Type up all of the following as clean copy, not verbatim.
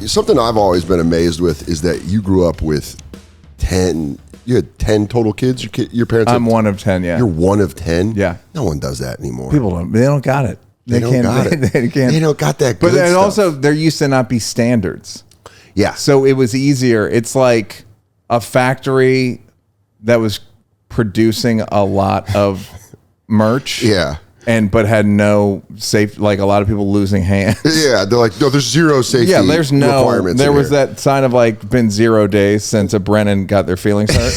something I've always been amazed with is that you grew up with 10. You had 10 total kids. Your parents. I'm one of 10. Yeah, you're one of 10. Yeah, no one does that anymore. People don't. They don't got it. They don't got it. They can't. They don't got that. But good stuff. also, there used to not be standards. Yeah. So it was easier. It's like a factory that was producing a lot of merch. Yeah. But had no safe, like a lot of people losing hands. Yeah, they're like, no, there's zero safety. Yeah, there's no requirements. There was that sign of like been 0 days since a Brennan got their feelings hurt.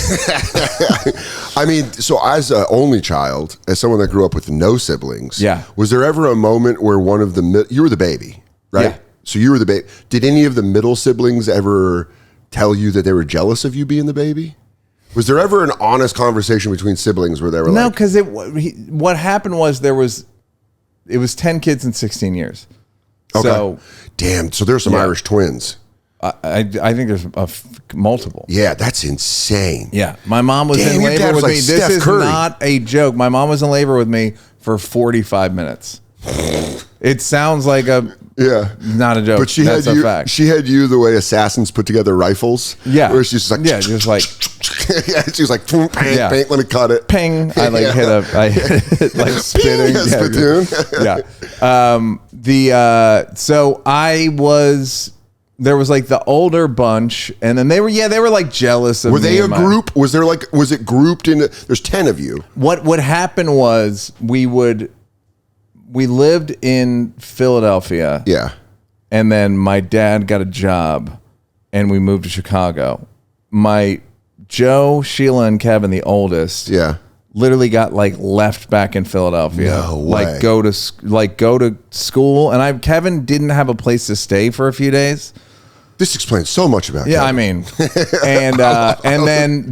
I mean, so as an only child, as someone that grew up with no siblings, yeah, was there ever a moment where one of the you were the baby, right? Yeah. So you were the baby. Did any of the middle siblings ever tell you that they were jealous of you being the baby? Was there ever an honest conversation between siblings where they were no, like... because what happened was it was 10 kids in 16 years. Okay. So, damn, so there's some Irish twins. I think there's multiple. Yeah, that's insane. Yeah. My mom was in labor with me. This is not a joke. My mom was in labor with me for 45 minutes. It sounds like not a joke. But that's a fact. She had you the way assassins put together rifles. Yeah. Where she's like... Yeah, just like... Yeah, she was like, ping, ping, let me cut it. Ping. I hit it like spitting. Spittoon. Yeah. So there was like the older bunch, and then they were like jealous of me. Were they a group? Was it grouped into, there's 10 of you. What happened was we lived in Philadelphia. Yeah. And then my dad got a job and we moved to Chicago. My Joe, Sheila, and Kevin, the oldest, literally got like left back in Philadelphia. No way. Like go to school. And Kevin didn't have a place to stay for a few days. This explains so much about Kevin. I mean, and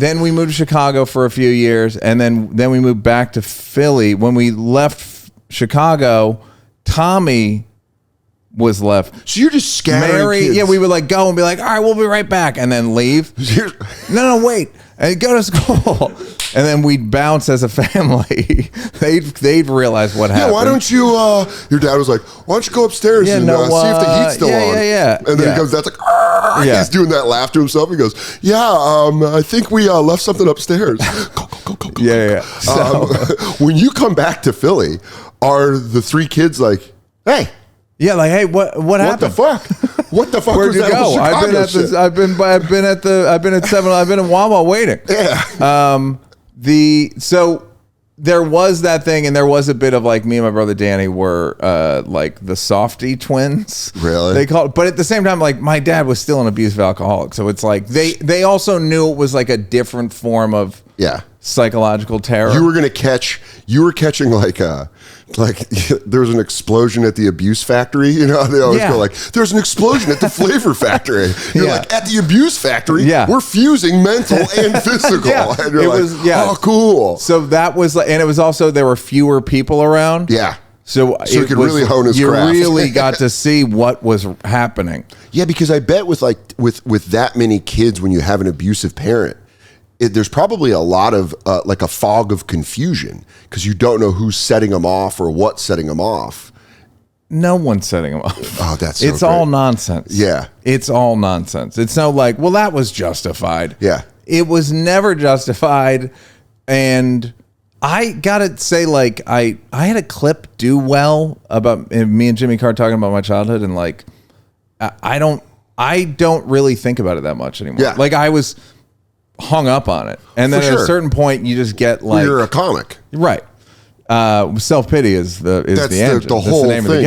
then we moved to Chicago for a few years, and then we moved back to Philly. When we left Chicago, Tommy was left. So you're just scattering kids. Yeah, we would like go and be like, all right, we'll be right back, and then leave. No, wait, and go to school, and then we'd bounce as a family. they'd realize what happened. Yeah, why don't you? Your dad was like, why don't you go upstairs and see if the heat's still on? Yeah. And then he goes, that's like, he's doing that laugh to himself. He goes, I think we left something upstairs. Go. Yeah. So, when you come back to Philly, are the 3 kids like, hey? Yeah, like, hey, what happened? What the fuck? What the fuck Where'd was you that? go? I've been at Wawa waiting. Yeah. So there was that thing, and there was a bit of like me and my brother Danny were like the softy twins. Really? They called, but at the same time, like my dad was still an abusive alcoholic, so it's like they also knew it was like a different form of psychological terror. You were catching like there was an explosion at the abuse factory. You know, they always go like, there's an explosion at the flavor factory. You're like, at the abuse factory, we're fusing mental and physical. And you're oh, cool. So that was like, and it was also, there were fewer people around. Yeah. So he could really hone his craft. You really got to see what was happening. Yeah, because I bet with that many kids, when you have an abusive parent, there's probably a lot of like a fog of confusion because you don't know who's setting them off or what's setting them off. No one's setting them off. Oh, that's so it's great. All nonsense. Yeah. It's all nonsense. It's no like, well, that was justified. Yeah. It was never justified. And I gotta say, like, I had a clip do well about me and Jimmy Carr talking about my childhood, and like I don't really think about it that much anymore. Yeah. Like I was hung up on it, and then at a certain point you just get like, you're a comic, right? Self-pity is the engine. The whole That's the name thing. of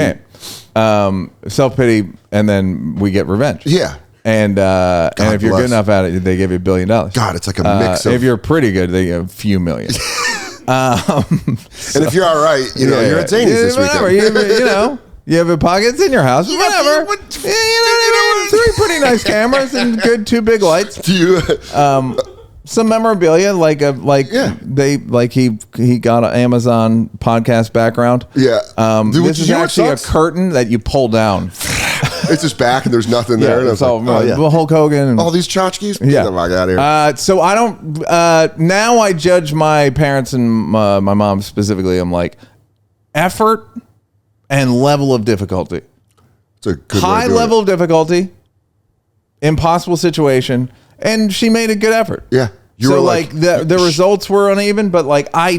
the game. Self-pity, and then we get revenge. Yeah. And if you're good enough at it, they give you $1 billion. God, it's like a mix of... If you're pretty good, they give a few million. And if you're all right, you're at Zany's this whatever. weekend. You have pockets in your house, whatever. Three pretty nice cameras and good 2 big lights. Do you... some memorabilia, he got an Amazon podcast background. Yeah. This is actually a curtain that you pull down. It's just back and there's nothing there. And it's all Hulk Hogan. And, all these tchotchkes? Yeah. Get the fuck out of here. So I don't, now I judge my parents and my mom specifically. I'm like, effort and level of difficulty. It's a good high level of difficulty, impossible situation, and she made a good effort. Yeah. You so, were like the results were uneven, but like, I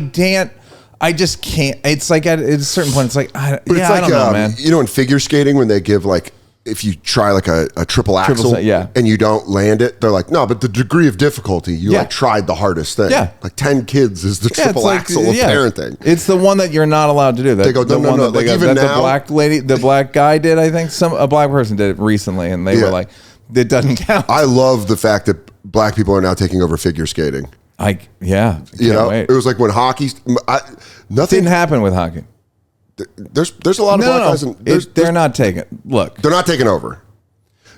just can't. It's like at a certain point, it's like, I don't know, man. You know, in figure skating, when they give like, if you try like a triple axel and you don't land it, they're like, no, but the degree of difficulty, you like tried the hardest thing. Yeah. Like 10 kids is the triple axel of parenting. It's the one that you're not allowed to do. They go, no. Like even now, the black lady, the black guy did, I think a black person did it recently, and they were like, it doesn't count. I love the fact that black people are now taking over figure skating. Wait. It was like when hockey, nothing didn't happen with hockey. There's a lot of black guys. They're not taking. Look, they're not taking over.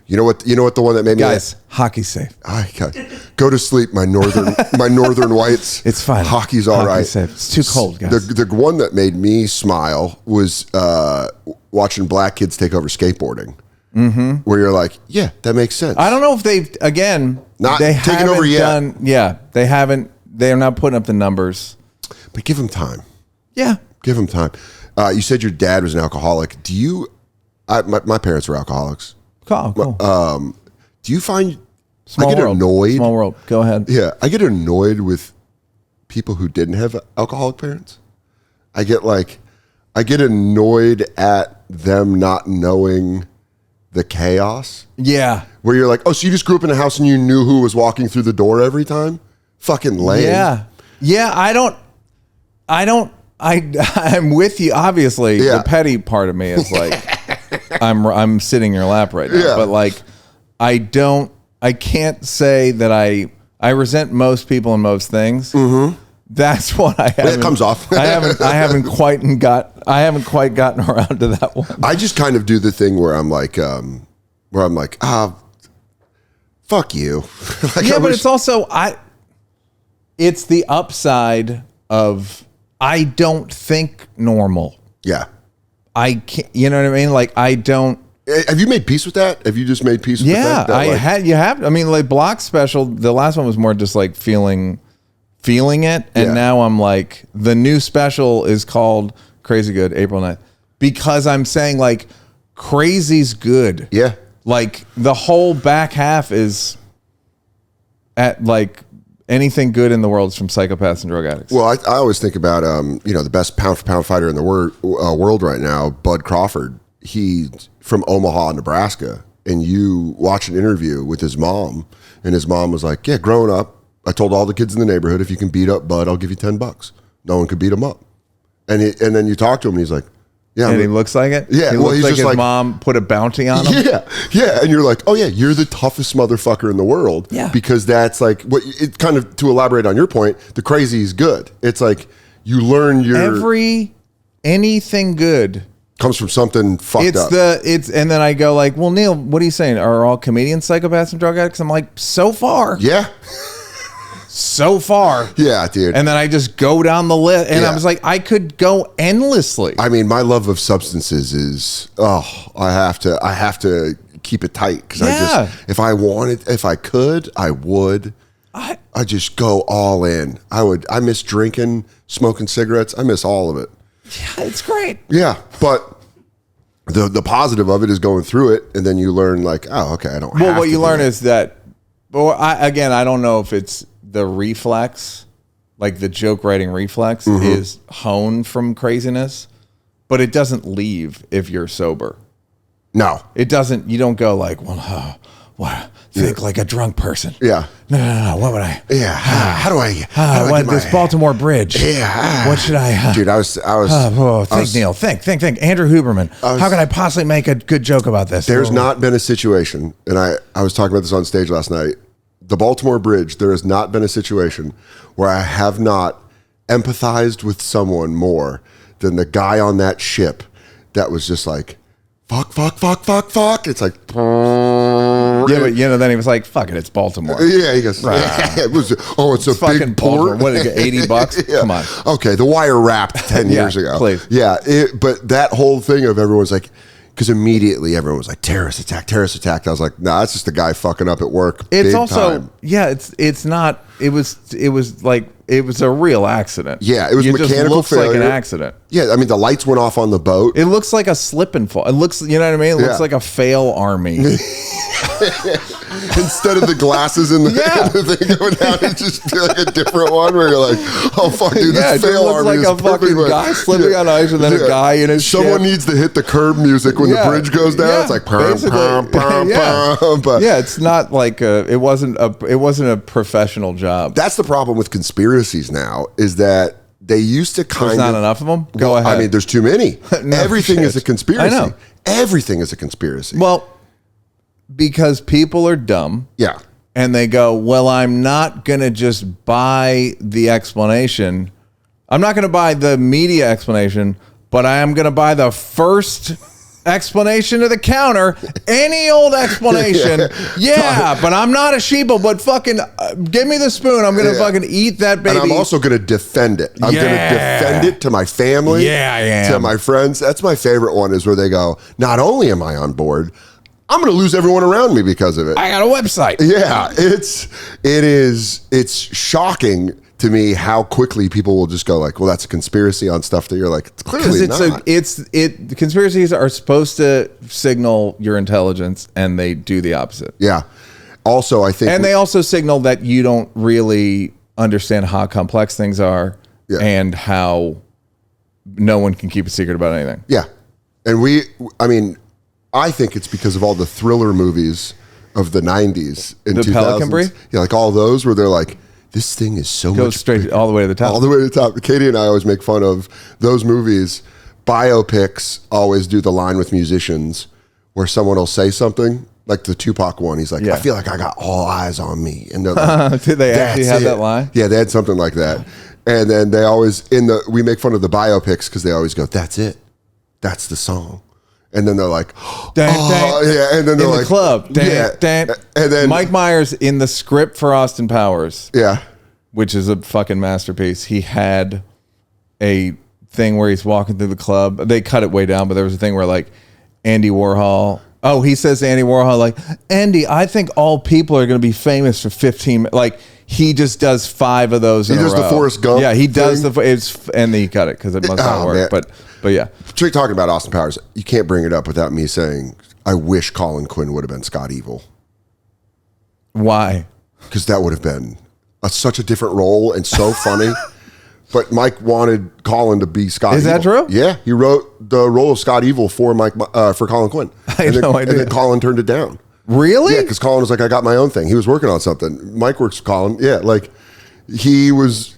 You know what? The one that made me hockey's safe. Go to sleep, my northern whites. It's fine. Hockey's all right. Safe. It's too cold, guys. The one that made me smile was watching black kids take over skateboarding. Mm-hmm. Where you're like, yeah, that makes sense. I don't know if they've not taken over yet. They haven't. They're not putting up the numbers. But give them time. Yeah, give them time. You said your dad was an alcoholic. Do you? My parents were alcoholics. Cool. Do you find Small I get world. annoyed? Small world. Go ahead. Yeah, I get annoyed with people who didn't have alcoholic parents. I get annoyed at them not knowing the chaos. Yeah. Where you're like, oh, so you just grew up in a house and you knew who was walking through the door every time? Fucking lame. Yeah. Yeah. I'm with you. Obviously, the petty part of me is like, I'm sitting in your lap right now. Yeah. But like, I can't say that I resent most people and most things. Mm-hmm. That's what I haven't. It comes off. I haven't quite gotten around to that one. I just kind of do the thing where I'm like, fuck you. But it's also it's the upside of I don't think normal. Yeah. I can't. You know what I mean? Like I don't. Have you made peace with that? Have you just made peace with that? Yeah, you have. I mean, like Block Special. The last one was more just like feeling it, and now I'm like, the new special is called Crazy Good, April 9th, because I'm saying like crazy's good. Yeah. Like the whole back half is at like anything good in the world is from psychopaths and drug addicts. Well, I always think about the best pound for pound fighter in the world right now, Bud Crawford. He's from Omaha, Nebraska, and you watch an interview with his mom, and his mom was like, yeah, growing up, I told all the kids in the neighborhood, if you can beat up Bud, I'll give you $10. No one could beat him up. And then you talk to him, and he's like, yeah. And he looks like it? Yeah. He looks like his mom put a bounty on him? Yeah. Yeah. And you're like, oh, yeah, you're the toughest motherfucker in the world. Yeah. Because that's like, it kind of, to elaborate on your point, the crazy is good. It's like, you learn anything good comes from something fucked up. And then I go like, well, Neal, what are you saying? Are all comedians psychopaths and drug addicts? I'm like, so far. Yeah. So far. Yeah, dude. And then I just go down the list, and I was like, I could go endlessly. I mean, my love of substances is, I have to keep it tight, because if I could, I would. I just go all in. I miss drinking, smoking cigarettes. I miss all of it. Yeah, it's great. Yeah, but the positive of it is going through it, and then you learn like, oh, okay, I don't. Well, what you learn is that. Well, I don't know if it's the reflex, like the joke writing reflex, is honed from craziness, but it doesn't leave if you're sober. No, it doesn't. You don't go like, well, think like a drunk person. Yeah. No. What would I? Yeah. How do I get this Baltimore Bridge? Yeah. What should I? Dude, I was. Think, Neal. Think. Andrew Huberman. How can I possibly make a good joke about this? There's not been a situation, and I was talking about this on stage last night. The Baltimore Bridge. There has not been a situation where I have not empathized with someone more than the guy on that ship that was just like, fuck. It's like, yeah, but then he was like, fuck it, it's Baltimore. Yeah, he goes, it's a fucking big port. What did it get, $80? Yeah. Come on. Okay, The Wire wrapped 10 years ago. Please. Yeah, but that whole thing of everyone's like, because immediately everyone was like, terrorist attack. I was like, nah, that's just a guy fucking up at work. It's also time. It's not. It was like, it was a real accident. Yeah, it was mechanical looks failure. Like an accident. Yeah, I mean, the lights went off on the boat. It looks like a slip and fall. It looks, you know what I mean? It looks like a fail army. Instead of the glasses in the thing going down, it's just like a different one where you're like, oh fuck, dude, this fail army like a fucking guy slipping on ice and then a guy in his Someone needs to hit the curb music when the bridge goes down. It's like pum, pum, pum, pum. But it's not like it wasn't a professional job. That's the problem with conspiracies now, is that they used to There's not enough of them? Go ahead. I mean, there's too many. Everything is a conspiracy. I know. Everything is a conspiracy. Well, because people are dumb. Yeah. And they go, well, I'm not going to just buy the explanation. I'm not going to buy the media explanation, but I am going to buy the first explanation to the counter. Any old explanation. But I'm not a sheeple, but fucking give me the spoon. I'm going to fucking eat that baby. And I'm also going to defend it. I'm going to defend it to my family. Yeah, I am. To my friends. That's my favorite one, is where they go, not only am I on board, I'm going to lose everyone around me because of it. I got a website. Yeah, it's shocking to me how quickly people will just go like, well, that's a conspiracy on stuff that you're like, it's clearly not. The conspiracies are supposed to signal your intelligence, and they do the opposite. Yeah. Also, I think, and they also signal that you don't really understand how complex things are and how no one can keep a secret about anything. Yeah, and I think it's because of all the thriller movies of the 90s and 2000s. Pelican Brief? Yeah, like all those where they're like, this thing is so Goes straight all the way to the top. All the way to the top. Katie and I always make fun of those movies. Biopics always do the line with musicians where someone will say something, like the Tupac one. He's like, I feel like I got all eyes on me. And they're like, did they actually have that line? Yeah, they had something like that. And then they always, we make fun of the biopics because they always go, that's it. That's the song. And then they're like, and then they're in like, the club, and then Mike Myers in the script for Austin Powers, which is a fucking masterpiece. He had a thing where he's walking through the club. They cut it way down, but there was a thing where like Andy Warhol. Oh, he says to Andy Warhol, like, Andy, I think all people are going to be famous for 15 minutes. Like, he just does 5 of those. He does the Forrest Gump. Yeah, he does and he cut it because it must not work. Man. But yeah. Talking about Austin Powers, you can't bring it up without me saying, I wish Colin Quinn would have been Scott Evil. Why? Because that would have been such a different role and so funny. But Mike wanted Colin to be Scott Evil. Is that true? Yeah. He wrote the role of Scott Evil for Colin Quinn. I had no idea. And then Colin turned it down. Really? Yeah, because Colin was like, I got my own thing. He was working on something. Mike works with Colin. Yeah, like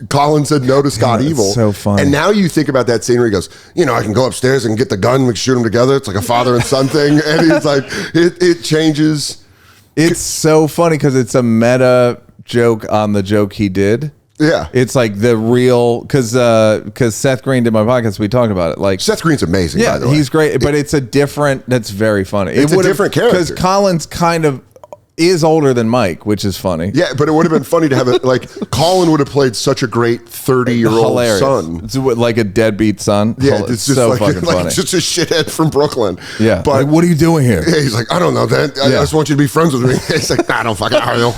Colin said no to Scott Evil. So funny. And now you think about that scene where he goes, I can go upstairs and get the gun, we can shoot them together. It's like a father and son thing. And he's like, it changes. It's so funny because it's a meta joke on the joke he did. Yeah. It's like the real, because Seth Green did my podcast, we talked about it. Like Seth Green's amazing, by the way. He's great, but it's a different, that's very funny. It's a different character. Because Colin's kind of is older than Mike, which is funny. Yeah, but it would have been funny to have it, like, Colin would have played such a great 30-year-old son. It's like a deadbeat son. Yeah, it's just so like, fucking funny. Just a shithead from Brooklyn. Yeah. But like, what are you doing here? Yeah, he's like, I don't know, Dad. I just want you to be friends with me. He's like, I don't fucking know.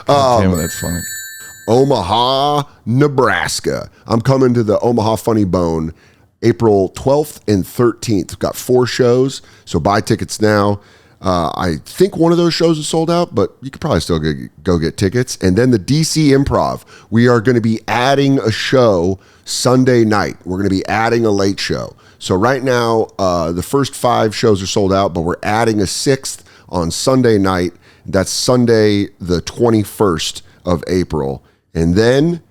Damn, that's funny. Omaha, Nebraska. I'm coming to the Omaha Funny Bone April 12th and 13th. Got 4 shows, so buy tickets now. I think one of those shows is sold out, but you could probably still go get tickets. And then the DC Improv. We are going to be adding a show Sunday night. We're going to be adding a late show. So right now, the first 5 shows are sold out, but we're adding a 6th on Sunday night. That's Sunday, the 21st of April. And then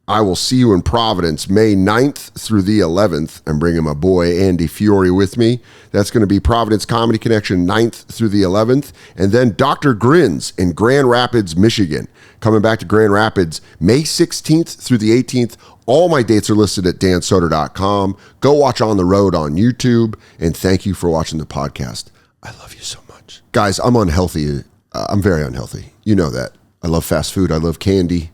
I will see you in Providence May 9th through the 11th. I'm bringing my boy Andy Fiore with me. That's going to be Providence Comedy Connection 9th through the 11th. And then Dr. Grins in Grand Rapids, Michigan. Coming back to Grand Rapids May 16th through the 18th. All my dates are listed at dansoder.com. Go watch On the Road on YouTube. And thank you for watching the podcast. I love you so much. Guys, I'm unhealthy. I'm very unhealthy. You know that. I love fast food. I love candy.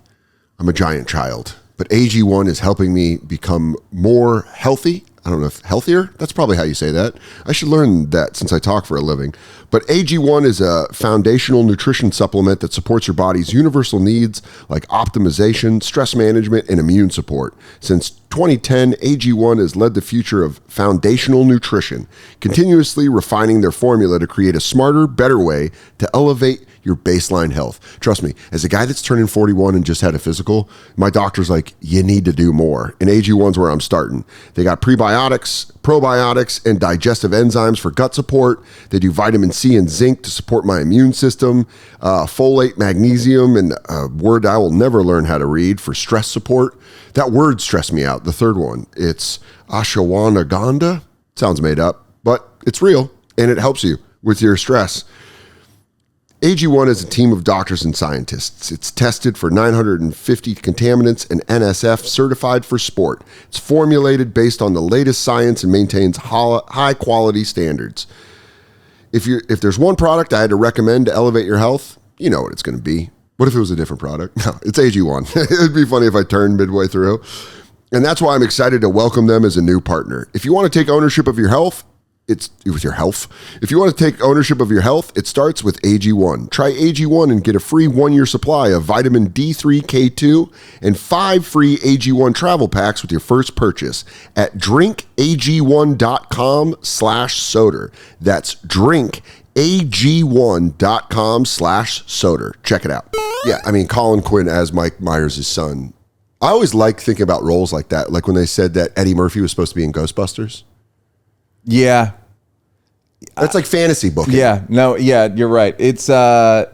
I'm a giant child. But AG1 is helping me become more healthy. I don't know if healthier. That's probably how you say that. I should learn that since I talk for a living. But AG1 is a foundational nutrition supplement that supports your body's universal needs like optimization, stress management, and immune support. Since 2010, AG1 has led the future of foundational nutrition, continuously refining their formula to create a smarter, better way to elevate your baseline health. Trust me, as a guy that's turning 41 and just had a physical, my doctor's like, you need to do more. And AG1's where I'm starting. They got prebiotics, probiotics, and digestive enzymes for gut support. They do vitamin C and zinc to support my immune system, folate, magnesium, and a word I will never learn how to read for stress support. That word stressed me out. The third one, it's ashwagandha. Sounds made up, but it's real, and it helps you with your stress. AG1 is a team of doctors and scientists. It's tested for 950 contaminants and NSF certified for sport. It's formulated based on the latest science and maintains high quality standards. If there's one product I had to recommend to elevate your health, you know what it's going to be. What if it was a different product? No, it's AG1. It'd be funny if I turned midway through. And that's why I'm excited to welcome them as a new partner. If you want to take ownership of your health, If you want to take ownership of your health, it starts with AG1. Try AG1 and get a free 1-year supply of Vitamin D3K2 and 5 free AG1 Travel Packs with your first purchase at drinkag1.com/Soder. That's drinkag1.com/Soder. Check it out. Yeah, I mean, Colin Quinn as Mike Myers' son. I always like thinking about roles like that, like when they said that Eddie Murphy was supposed to be in Ghostbusters. Yeah. That's like fantasy booking. Yeah, no, yeah, you're right. It's like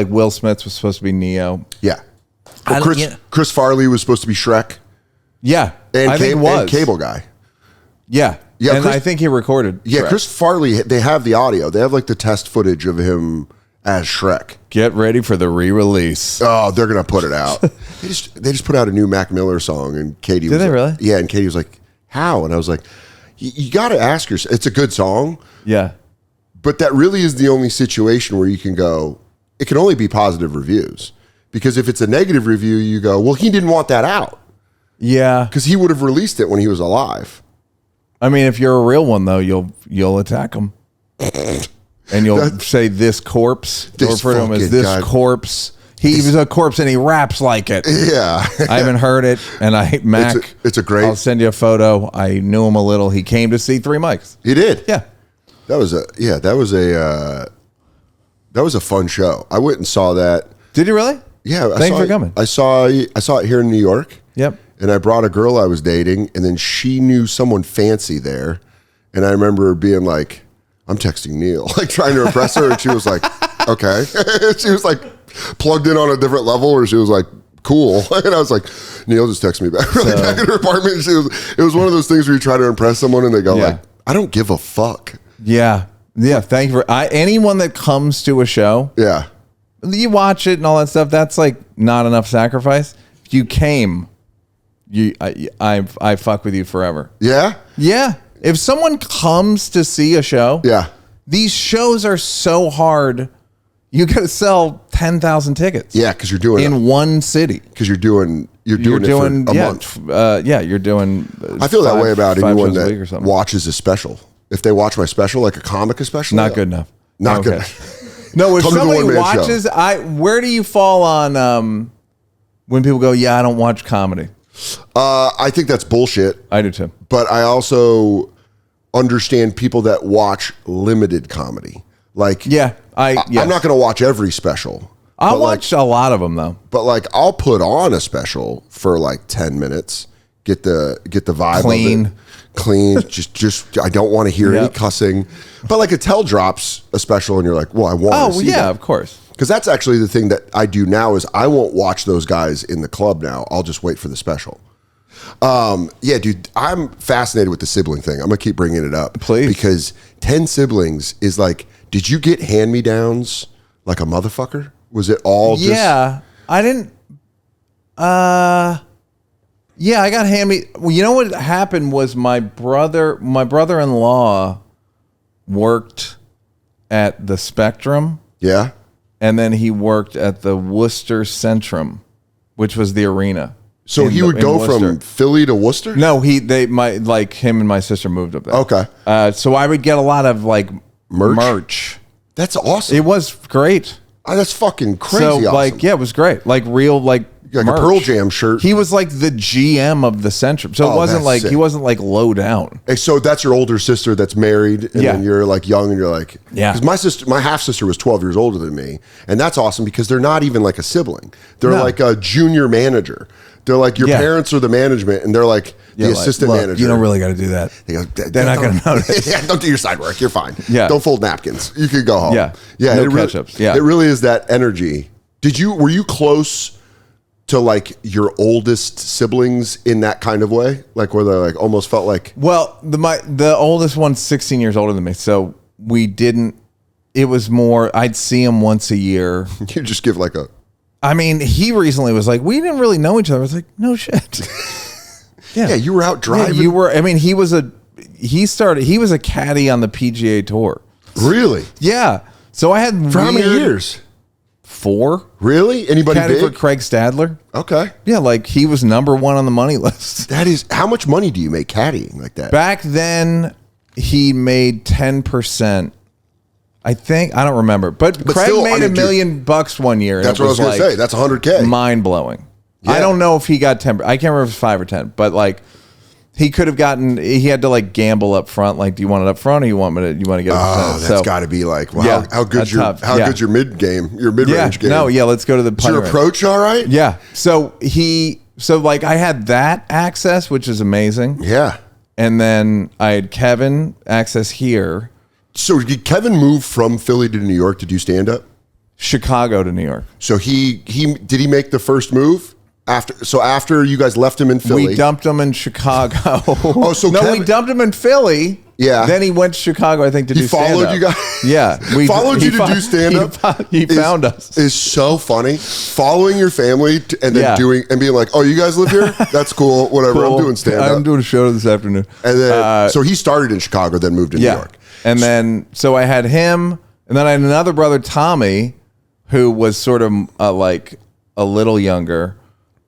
Will Smith was supposed to be Neo. Yeah. Well, Chris Farley was supposed to be Shrek. Yeah, and I think was. And Cable Guy. Yeah, yeah, and I think he recorded. Yeah, Shrek. Chris Farley. They have the audio. They have like the test footage of him as Shrek. Get ready for the re-release. Oh, they're gonna put it out. they just put out a new Mac Miller song, and Katie. Did they really? Yeah, and Katie was like, "How?" And I was like, you got to ask yourself. It's a good song. Yeah. But that really is the only situation where you can go, it can only be positive reviews. Because if it's a negative review, you go, well, he didn't want that out. Yeah. Because he would have released it when he was alive. I mean, if you're a real one, though, you'll attack him. And you'll say this corpse. You'll refer to him as this corpse. He was a corpse and he raps like it. Yeah. I haven't heard it. And Mac. It's a great. I'll send you a photo. I knew him a little. He came to see Three Mics. He did. Yeah. That was a fun show. I went and saw that. Did you really? Yeah. Thanks for coming. I saw it here in New York. Yep. And I brought a girl I was dating, and then she knew someone fancy there. And I remember being like, I'm texting Neal, like trying to impress her. And she was like, okay. She was like plugged in on a different level where she was like, cool. And I was like, Neal just texted me back back in her apartment. It was one of those things where you try to impress someone and they go like, I don't give a fuck. Yeah. Yeah. Thank you for anyone that comes to a show. Yeah. You watch it and all that stuff. That's like not enough sacrifice. If you came, I fuck with you forever. Yeah. Yeah. If someone comes to see a show, these shows are so hard. You got to sell 10,000 tickets. Yeah, because you're doing in one city. Because you're doing it for a month. You're doing. I feel that way about anyone that watches a special. If they watch my special, like a comic especially, not good enough. Not good. No, if somebody watches, where do you fall on when people go, yeah, I don't watch comedy? I think that's bullshit. I do too. But I also understand people that watch limited comedy. Like, I'm not going to watch every special. I'll watch a lot of them though. But like, I'll put on a special for like 10 minutes, get the vibe clean. of it. Clean. just I don't want to hear any cussing. But like Attell drops a special and you're like, well, I want to see that. Of course. Because that's actually the thing that I do now is I won't watch those guys in the club now. I'll just wait for the special. Yeah, dude, I'm fascinated with the sibling thing. I'm going to keep bringing it up. Please. Because 10 siblings is like, did you get hand-me-downs like a motherfucker? Was it all just... Yeah, I didn't... Yeah, I got Well, you know what happened was my brother-in-law worked at the Spectrum. Yeah. And then he worked at the Worcester Centrum, which was the arena. So he would go from Philly to Worcester? No, him and my sister moved up there. Okay. So I would get a lot of like merch. That's awesome. It was great. Oh, that's fucking crazy awesome. Like, yeah, it was great. Like real, like merch. A Pearl Jam shirt. He was like the GM of the Centrum. So it wasn't like, he wasn't like low down. Hey, so that's your older sister that's married, and then you're like young, and you're like, yeah. Because my half sister was 12 years older than me, and that's awesome because they're not even like a sibling. They're like a junior manager. They're like your parents are the management, and they're like the assistant manager. You don't really got to do that. They go, they're not going to notice. Yeah, don't do your side work. You're fine. Yeah, don't fold napkins. You can go home. Yeah, yeah. No catch-ups. Yeah, it really is that energy. Were you close to like your oldest siblings in that kind of way, like where they like almost felt like? Well, the oldest one's 16 years older than me, so we didn't. It was more. I'd see him once a year. You just give like a. I mean, he recently was like, we didn't really know each other. I was like, no shit. Yeah, you were out driving. Yeah, you were. I mean, he was a caddy on the PGA Tour. Really? Yeah. So I had for how many years? 4. Really? Anybody caddy big? For Craig Stadler. Okay. Yeah, like he was number 1 on the money list. That is, how much money do you make caddying like that? Back then, he made 10%. I think, I don't remember, but Craig still, made $1 million one year. That's what I was going to say. That's $100K. Mind blowing. Yeah. I don't know if he got 10. I can't remember if it was 5 or 10, but like he could have gotten. He had to like gamble up front. Like, do you want it up front, or you want to get? Oh, that's got to be like, well, how good's your mid game, your mid range game? No, yeah, let's go to the. Is your approach all right? Yeah. So like I had that access, which is amazing. Yeah. And then I had Kevin access here. So did Kevin move from Philly to New York to do stand up? Chicago to New York. So he did he make the first move after you guys left him in Philly? We dumped him in Chicago. Oh, so no, we dumped him in Philly. Yeah. Then he went to Chicago, I think, to do stand up. He followed you guys? Yeah. Followed you to do stand up? He found us. Is so funny. Following your family and then being like, oh, you guys live here? That's cool. Whatever. Cool. I'm doing stand up. I'm doing a show this afternoon. And then so he started in Chicago, then moved to New York. And then, so I had him, and then I had another brother, Tommy, who was sort of like a little younger,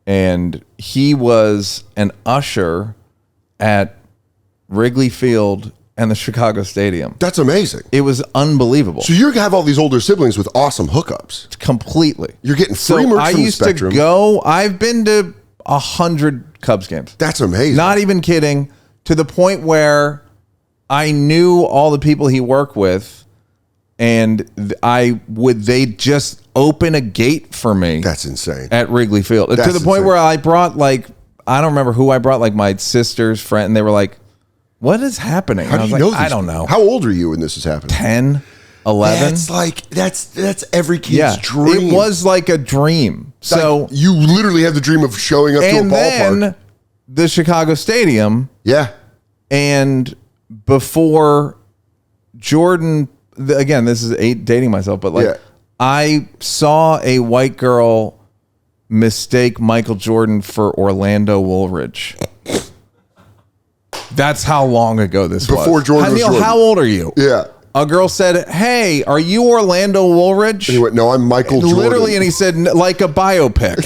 and he was an usher at Wrigley Field and the Chicago Stadium. That's amazing. It was unbelievable. So you have all these older siblings with awesome hookups. Completely. You're getting free merch from the Spectrum. I've been to 100 Cubs games. That's amazing. Not even kidding, to the point where I knew all the people he worked with, and they just open a gate for me. That's insane. At Wrigley Field. That's to the point where I brought like, I don't remember who I brought, like my sister's friend, and they were like, what is happening? How do you know this? I don't know. How old are you when this is happening? 10, 11. That's like, that's every kid's dream. It was like a dream. So like, you literally have the dream of showing up to a ballpark. And then the Chicago Stadium. Yeah. And before Jordan, again, this is dating myself, but like I saw a white girl mistake Michael Jordan for Orlando Woolridge. That's how long ago this was. Before Jordan was Jordan. How old are you? Yeah. A girl said, hey, are you Orlando Woolridge? And he went, no, I'm Michael Jordan. Literally, and he said, like a biopic.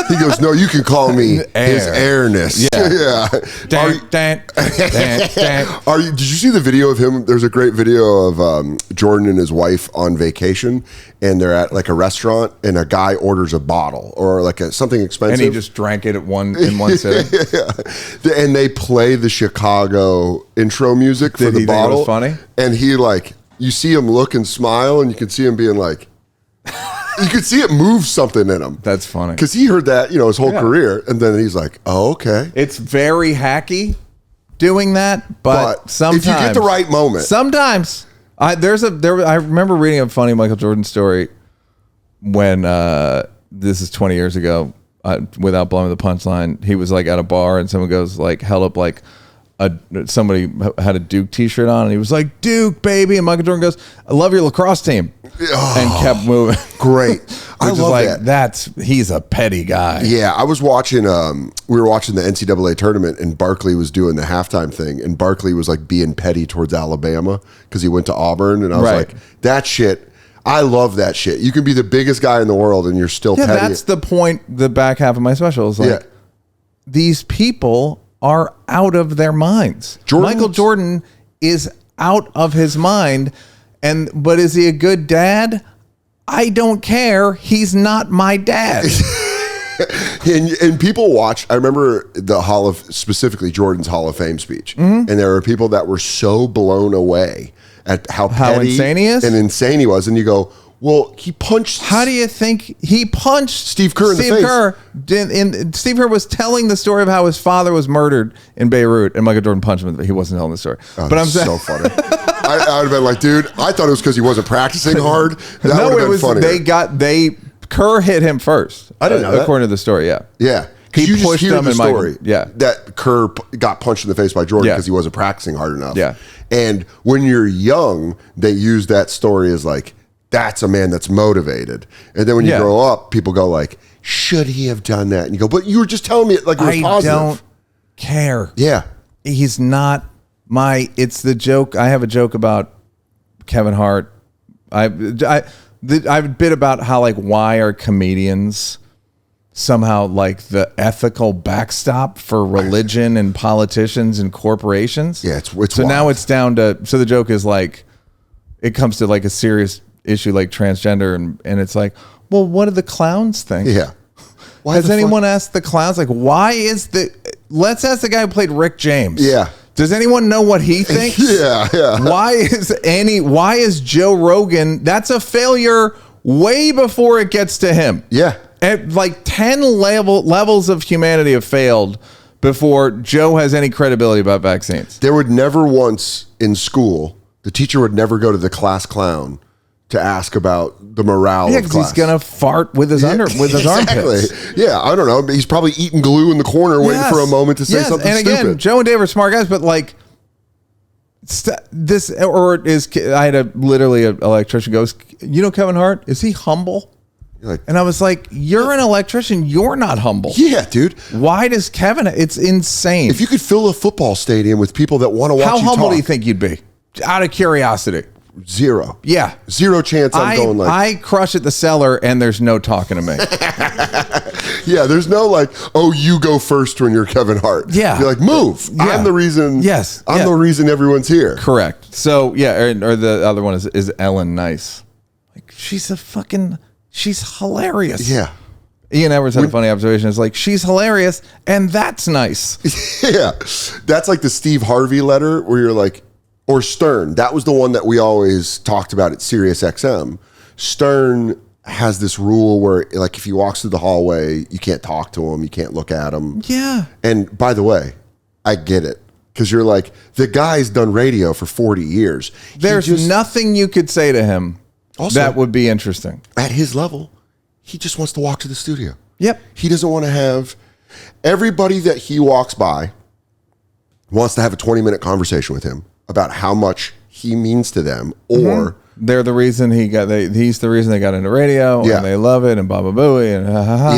He goes, no, you can call me His Airness. Yeah. Did you see the video of him? There's a great video of Jordan and his wife on vacation, and they're at like a restaurant, and a guy orders a bottle or like something expensive. And he just drank it in one sitting. Yeah. And they play the Chicago intro music for the bottle. Think it was funny? And he like, you see him look and smile, and you can see him being like, you could see it move something in him. That's funny. Because he heard that, his whole career. And then he's like, oh, okay. It's very hacky doing that. But sometimes. If you get the right moment. Sometimes. I remember reading a funny Michael Jordan story when, this is 20 years ago, without blowing the punchline. He was like at a bar and someone goes like, held up like, somebody had a Duke t-shirt on and he was like, Duke, baby. And Michael Jordan goes, I love your lacrosse team. And kept moving. Great. I love like, that. He's a petty guy. Yeah. I was watching, we were watching the NCAA tournament, and Barkley was doing the halftime thing, and Barkley was like being petty towards Alabama because he went to Auburn. And I was like, that shit, I love that shit. You can be the biggest guy in the world and you're still petty. That's the point. The back half of my special is like, these people are out of their minds. Michael Jordan is out of his mind. But is he a good dad? I don't care. He's not my dad. and people watch. I remember specifically Jordan's Hall of Fame speech, and there were people that were so blown away at how petty insane he is, and insane he was. And you go, well, he punched. How do you think he punched Steve Kerr in the face? Steve Kerr was telling the story of how his father was murdered in Beirut, and Michael Jordan punched him. He wasn't telling the story. Oh, but I'm saying, so funny. I would have been like, dude, I thought it was because he wasn't practicing hard. That would have been funny. Kerr hit him first. I didn't know that. According to the story, yeah. Yeah. He pushed him in Michael. Yeah. That Kerr got punched in the face by Jordan because he wasn't practicing hard enough. Yeah. And when you're young, they use that story as like, that's a man that's motivated. And then when you grow up, people go like, should he have done that? And you go, but you were just telling me it like it was positive. I don't care. Yeah. He's not it's the joke. I have a joke about Kevin Hart. I have a bit about how like, why are comedians somehow like the ethical backstop for religion and politicians and corporations? Yeah, it's so wild. Now it's down to, so the joke is like, it comes to like a serious issue like transgender and it's like, well, what do the clowns think? Yeah. Has anyone asked the clowns like, let's ask the guy who played Rick James. Yeah. Does anyone know what he thinks? Yeah. Why is Joe Rogan? That's a failure way before it gets to him. Yeah. At like 10 levels of humanity have failed before Joe has any credibility about vaccines. There would never once in school, the teacher would never go to the class clown to ask about the morale of class. Because he's going to fart with his armpits. Yeah, I don't know. He's probably eating glue in the corner waiting for a moment to say something stupid. And again, Joe and Dave are smart guys, but like I had literally an electrician goes, you know Kevin Hart? Is he humble? And I was like, you're an electrician. You're not humble. Yeah, dude. Why does Kevin? It's insane. If you could fill a football stadium with people that want to watch you talk. How humble do you think you'd be? Out of curiosity. Zero. Yeah. Zero chance I'm going like. I crush at the cellar and there's no talking to me. Yeah, there's no like, oh, you go first when you're Kevin Hart. Yeah. You're like, move. Yeah. I'm the reason. Yes. I'm the reason everyone's here. Correct. So, yeah, or the other one is Ellen Nice. Like, she's hilarious. Yeah. Ian Edwards had a funny observation. It's like, she's hilarious and that's nice. Yeah. That's like the Steve Harvey letter where you're like, or Stern. That was the one that we always talked about at Sirius XM. Stern has this rule where, like, if he walks through the hallway, you can't talk to him, you can't look at him. Yeah. And by the way, I get it. Because you're like, the guy's done radio for 40 years. There's nothing you could say to him that would be interesting. At his level, he just wants to walk to the studio. Yep. He doesn't want to have... Everybody that he walks by wants to have a 20-minute conversation with him about how much he means to them, or they're the reason he's the reason they got into radio, and they love it, and blah blah blah, and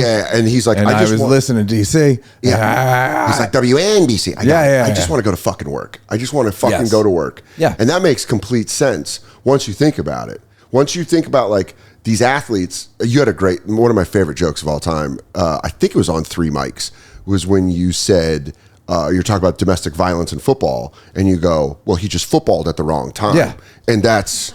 yeah, and he's like, and I was listening to DC, he's like WNBC, I just want to go to fucking work. I just want to fucking go to work, and that makes complete sense once you think about it. Once you think about like these athletes, you had one of my favorite jokes of all time. I think it was on 3 Mics. Was when you said. You're talking about domestic violence in football, and you go, well, he just footballed at the wrong time. Yeah. And that's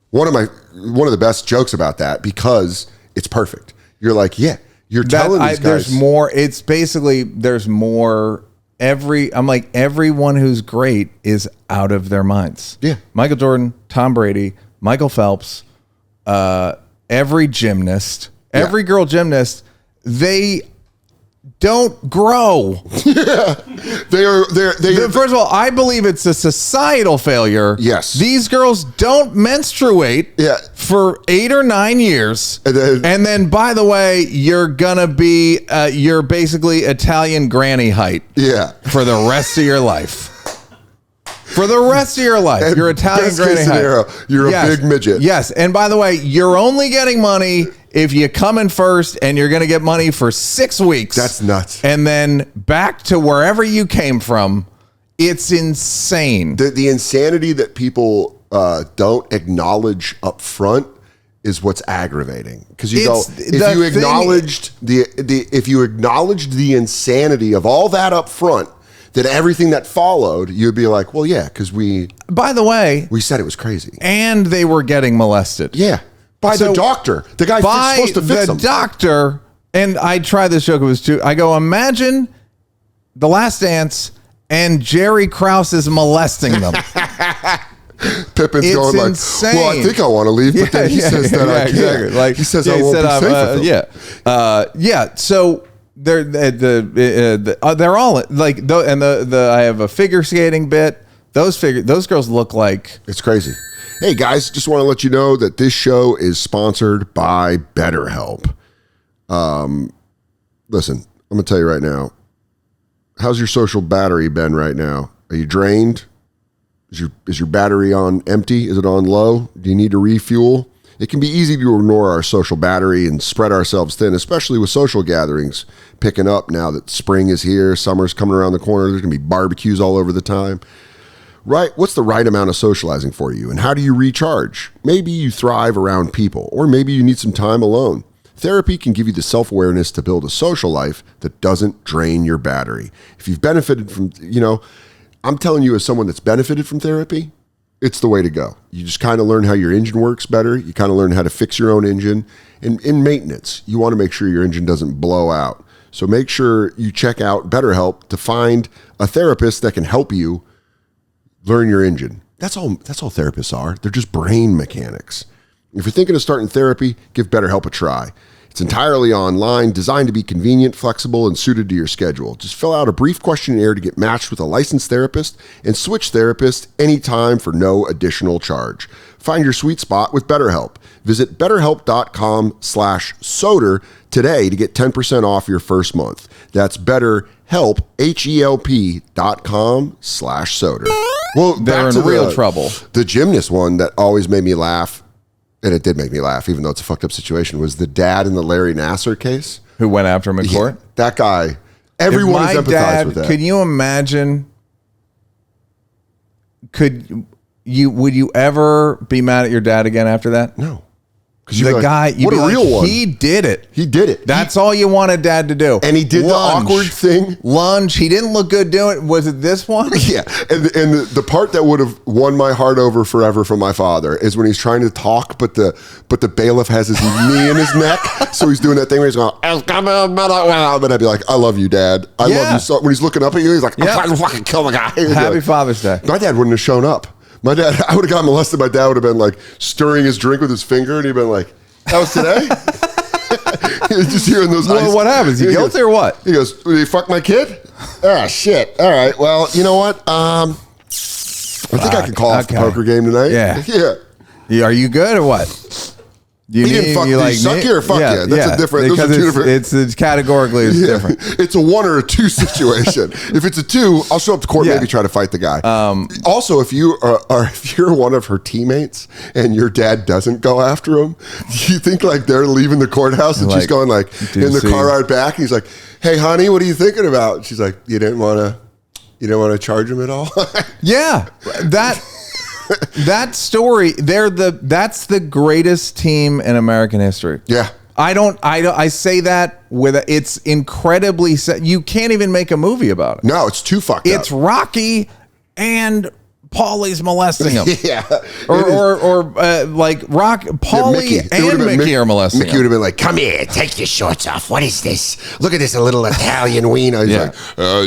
one of the best jokes about that because it's perfect. You're like, yeah, you're telling these guys. There's more. It's basically, there's more. I'm like, everyone who's great is out of their minds. Yeah. Michael Jordan, Tom Brady, Michael Phelps, every gymnast, every girl gymnast, they don't grow. Yeah. First of all, I believe it's a societal failure. Yes. These girls don't menstruate for 8 or 9 years. And then by the way, you're gonna be you're basically Italian granny height. Yeah. For the rest of your life. For the rest of your life, and you're Italian granny height. You're a big midget. Yes. And by the way, you're only getting money if you come in first, and you're going to get money for 6 weeks. That's nuts. And then back to wherever you came from. It's insane. The insanity that people don't acknowledge up front is what's aggravating, because if you acknowledged the insanity of all that up front, then everything that followed, you'd be like, well, yeah, because by the way, we said it was crazy, and they were getting molested. Yeah, by the doctor, the guy supposed to fix them. The doctor, and I tried this joke. It was too. I go, imagine The Last Dance, and Jerry Krause is molesting them. Pippin's going insane. Well, I think I want to leave, but then he says that I can't. Exactly. Like, he says I won't be safe with them. Yeah. So they're all like, and I have a figure skating bit. Those girls look like, it's crazy. Hey guys, just want to let you know that this show is sponsored by BetterHelp. Listen, I'm gonna tell you right now. How's your social battery been right now? Are you drained? Is your battery on empty? Is it on low? Do you need to refuel? It can be easy to ignore our social battery and spread ourselves thin, especially with social gatherings picking up now that spring is here, summer's coming around the corner, there's going to be barbecues all over the time. Right? What's the right amount of socializing for you, and how do you recharge? Maybe you thrive around people, or maybe you need some time alone. Therapy can give you the self-awareness to build a social life that doesn't drain your battery. If you've benefited from, I'm telling you, as someone that's benefited from therapy, it's the way to go. You just kind of learn how your engine works better. You kind of learn how to fix your own engine. And in maintenance, you want to make sure your engine doesn't blow out. So make sure you check out BetterHelp to find a therapist that can help you learn your engine. That's all therapists are. They're just brain mechanics. If you're thinking of starting therapy, give BetterHelp a try. It's entirely online, designed to be convenient, flexible, and suited to your schedule. Just fill out a brief questionnaire to get matched with a licensed therapist and switch therapists anytime for no additional charge. Find your sweet spot with BetterHelp. Visit BetterHelp.com/Soder today to get 10% off your first month. That's BetterHelp, HELP.com/Soder. Well, they're in real trouble. The gymnast one that always made me laugh, and it did make me laugh, even though it's a fucked up situation, was the dad in the Larry Nassar case. Who went after him in court? That guy. Everyone has empathized with that. Could you imagine? Would you ever be mad at your dad again after that? No. The guy, what a real one. He did it. He did it. That's all you wanted dad to do. And he did the awkward thing. Lunge. He didn't look good doing it. Was it this one? Yeah. And the part that would have won my heart over forever from my father is when he's trying to talk, but the bailiff has his knee in his neck. So he's doing that thing where he's going, but I'd be like, I love you, Dad. I love you so. When he's looking up at you, he's like, I'm trying to fucking kill the guy. Happy Father's Day. My dad wouldn't have shown up. My dad, I would have gotten molested. My dad would have been like stirring his drink with his finger, and he'd been like, "That was today." Just hearing those. Well, what happens? You guilty or what? He goes, "Did you fuck my kid?" Ah, shit. All right. Well, you know what? I think I can call off the poker game tonight. Yeah. Are you good or what? He didn't fuck you. Like suck you or fuck you. That's a different. Those are two different. It's categorically different. It's a 1 or a 2 situation. If it's a 2, I'll show up to court, maybe try to fight the guy. Also, if you're one of her teammates and your dad doesn't go after him, do you think like they're leaving the courthouse and she's going like in the car ride back? And he's like, "Hey, honey, what are you thinking about?" And she's like, "You didn't want to charge him at all?" Yeah, that story, that's the greatest team in American history. Yeah. I say that with it's incredibly you can't even make a movie about it. No, it's too fucked up. It's Rocky and Paulie's molesting him. Yeah. Or like Paulie and Mickey are molesting him. Mickey would have been like, "Come here, take your shorts off. What is this? Look at this little Italian wiener." He's like,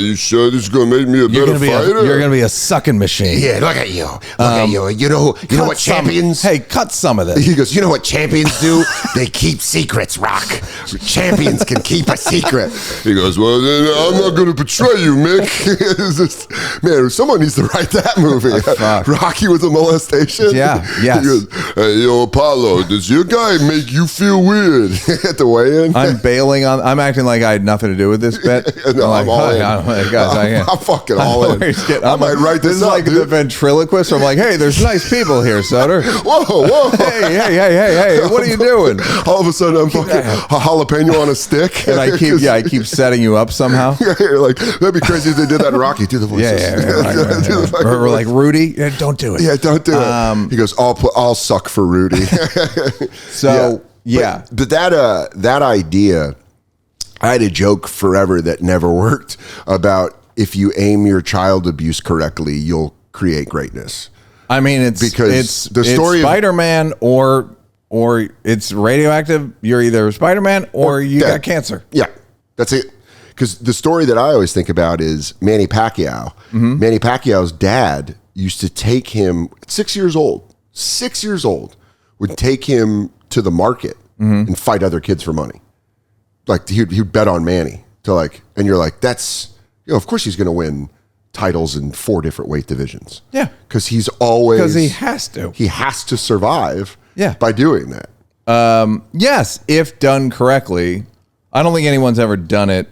"You sure this is going to make me a better fighter? You're going to be a sucking machine." Yeah, look at you. Look at you. You know what champions... cut some of this. He goes, "You know what champions do? They keep secrets, Rock. Champions can keep a secret." He goes, "Well, then I'm not going to betray you, Mick." Man, someone needs to write that movie. Rocky with a molestation. Yeah. Yes. He goes, "Hey, yo, Apollo, does your guy make you feel weird?" At the weigh-in. I'm acting like I had nothing to do with this bet. No, I'm all in. I'm fucking all in. I might write this up, like dude. The ventriloquist. I'm like, "Hey, there's nice people here, Soder." Whoa. Hey, what are you doing? All of a sudden, I'm fucking a jalapeno on a stick. And I keep setting you up somehow. Yeah, you're like, that'd be crazy if they did that in Rocky. Do the voices. Yeah. Or like Rudy. Yeah, don't do it. Yeah, don't do it. He goes, I'll suck for Rudy. So yeah. But that idea, I had a joke forever that never worked about if you aim your child abuse correctly, you'll create greatness. I mean, it's the story of Spider-Man or it's radioactive. You're either Spider-Man or you got cancer. Yeah, that's it. Because the story that I always think about is Manny Pacquiao. Mm-hmm. Manny Pacquiao's dad used to take him 6 years old, would take him to the market and fight other kids for money. Like he'd bet on Manny and you're like, that's, of course he's going to win titles in 4 different weight divisions. Yeah. Because he has to. He has to survive by doing that. Yes, if done correctly. I don't think anyone's ever done it.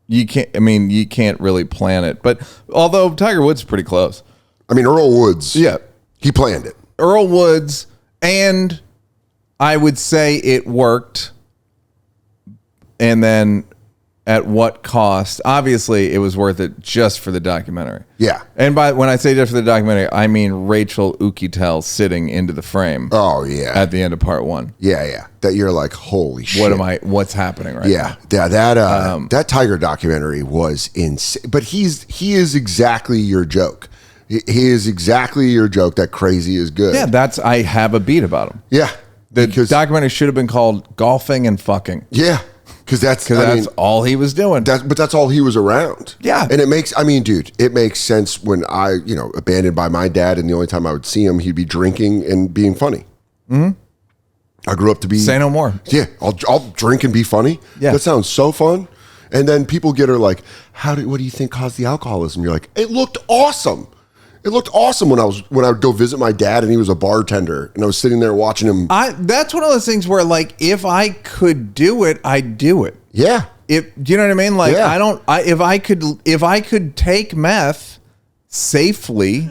You can't really plan it. But although Tiger Woods is pretty close. I mean, Earl Woods. Yeah. He planned it. Earl Woods, and I would say it worked. And then at what cost? Obviously, it was worth it just for the documentary. Yeah. And when I say just for the documentary, I mean Rachel Uchitel sitting into the frame. Oh, yeah. At the end of part 1. Yeah, yeah. That you're like, holy shit. What's happening right now? Yeah. That Tiger documentary was insane. But he is exactly your joke. He is exactly your joke that crazy is good. Yeah, I have a beat about him. Yeah. The documentary should have been called Golfing and Fucking. Yeah. Because that's all he was doing. But that's all he was around. Yeah. And it makes sense when I, abandoned by my dad, and the only time I would see him, he'd be drinking and being funny. Mm-hmm. I grew up to be... Say no more. Yeah. I'll drink and be funny. Yeah. That sounds so fun. And then people what do you think caused the alcoholism? You're like, it looked awesome. It looked awesome when I would go visit my dad and he was a bartender and I was sitting there watching him. That's one of those things where if I could do it, I'd do it. Yeah. Do you know what I mean? If I could take meth safely,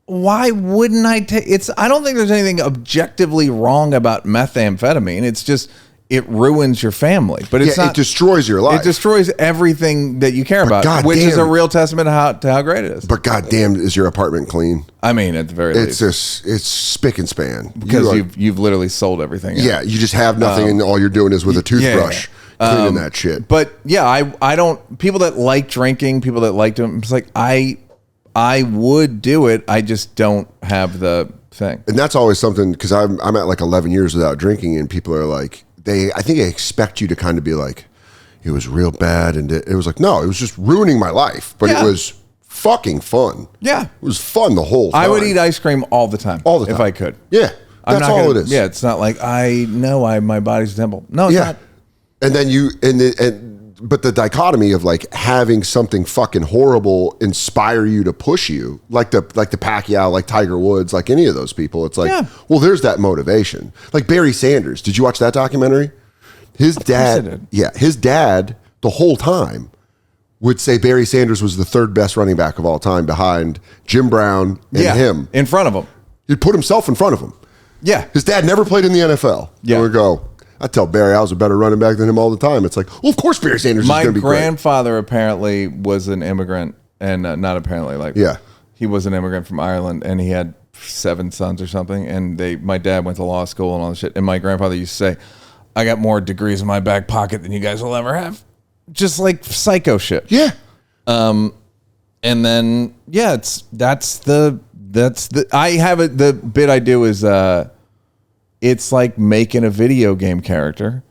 why wouldn't I take it? I don't think there's anything objectively wrong about methamphetamine. It's just it ruins your family, but it's not. It destroys your life. It destroys everything that you care about, which is a real testament to how great it is. But goddamn, is your apartment clean? I mean, at the very least, it's spick and span because you've literally sold everything. Yeah, you just have nothing, and all you're doing is with a toothbrush cleaning that shit. But yeah, I don't. People that like drinking, people that like doing, it's like I would do it. I just don't have the thing. And that's always something because I'm at like 11 years without drinking, and people are like. I think they expect you to kind of be like, it was real bad. And it was like, no, it was just ruining my life. But it was fucking fun. Yeah. It was fun the whole time. I would eat ice cream all the time. All the time. If I could. Yeah. That's all it is. Yeah. It's not like I know my body's a temple. No, it's not. And then but the dichotomy of like having something fucking horrible inspire you to push you, like the Pacquiao, like Tiger Woods, like any of those people. It's like, well, there's that motivation. Like Barry Sanders. Did you watch that documentary? His dad, his dad the whole time would say Barry Sanders was the 3rd best running back of all time behind Jim Brown and him. In front of him. He'd put himself in front of him. Yeah. His dad never played in the NFL. Yeah. And we go, I tell Barry I was a better running back than him all the time. It's like, well, of course Barry Sanders is going to be great. My grandfather apparently was an immigrant, and not apparently, he was an immigrant from Ireland, and he had 7 sons or something, and my dad went to law school and all this shit, and my grandfather used to say, I got more degrees in my back pocket than you guys will ever have. Just like psycho shit. Yeah. And then, the bit I do is, it's like making a video game character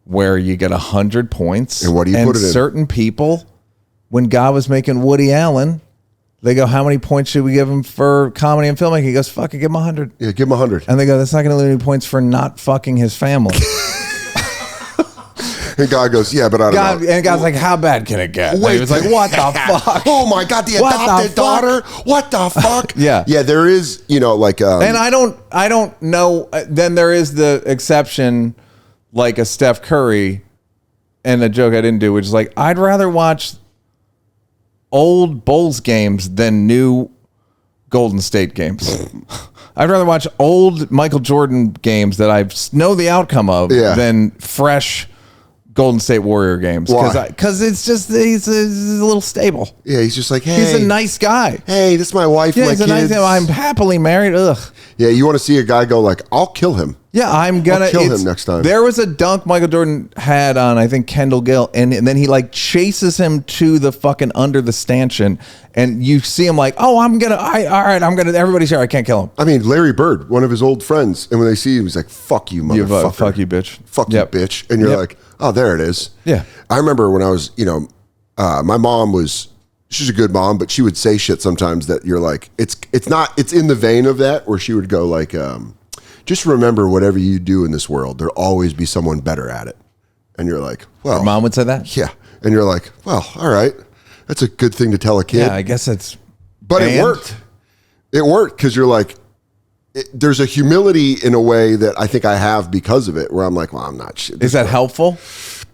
where you get 100 points. And what do you put it in? Certain people, when God was making Woody Allen, they go, how many points should we give him for comedy and filmmaking? He goes, fuck it, give him 100. Yeah, give him 100. And they go, that's not going to lose any points for not fucking his family. And God goes, yeah, but I don't know. And God's like, how bad can it get? Wait, he was like, what the fuck? Oh my God, the adopted daughter? What the fuck? Yeah. Yeah, there is, like... and I don't know. Then there is the exception, like a Steph Curry, and a joke I didn't do, which is like, I'd rather watch old Bulls games than new Golden State games. I'd rather watch old Michael Jordan games that I know the outcome of than fresh Golden State Warrior games. Why? Because it's just he's a little stable. Yeah, he's just like, hey, he's a nice guy. Hey, this is my wife. Yeah, and my he's a kids. nice guy. I'm happily married. Ugh. Yeah, you want to see a guy go like, I'll kill him. Yeah, I'll kill him next time. There was a dunk Michael Jordan had on, I think, Kendall Gill, and then he like chases him to the fucking under the stanchion, and you see him like, oh, everybody's here, I can't kill him. I mean, Larry Bird, one of his old friends, and when they see him, he's like, fuck you, motherfucker. Fuck you, bitch. Fuck you, bitch. And you're like, oh, there it is. Yeah. I remember when I was, my mom she's a good mom, but she would say shit sometimes that you're like, it's in the vein of that, where she would go like, just remember whatever you do in this world, there'll always be someone better at it. And you're like, well. Your mom would say that? Yeah. And you're like, well, all right. That's a good thing to tell a kid. Yeah, I guess it's. But it worked. It worked because you're like, there's a humility in a way that I think I have because of it, where I'm like, well, I'm not shit. Is that helpful?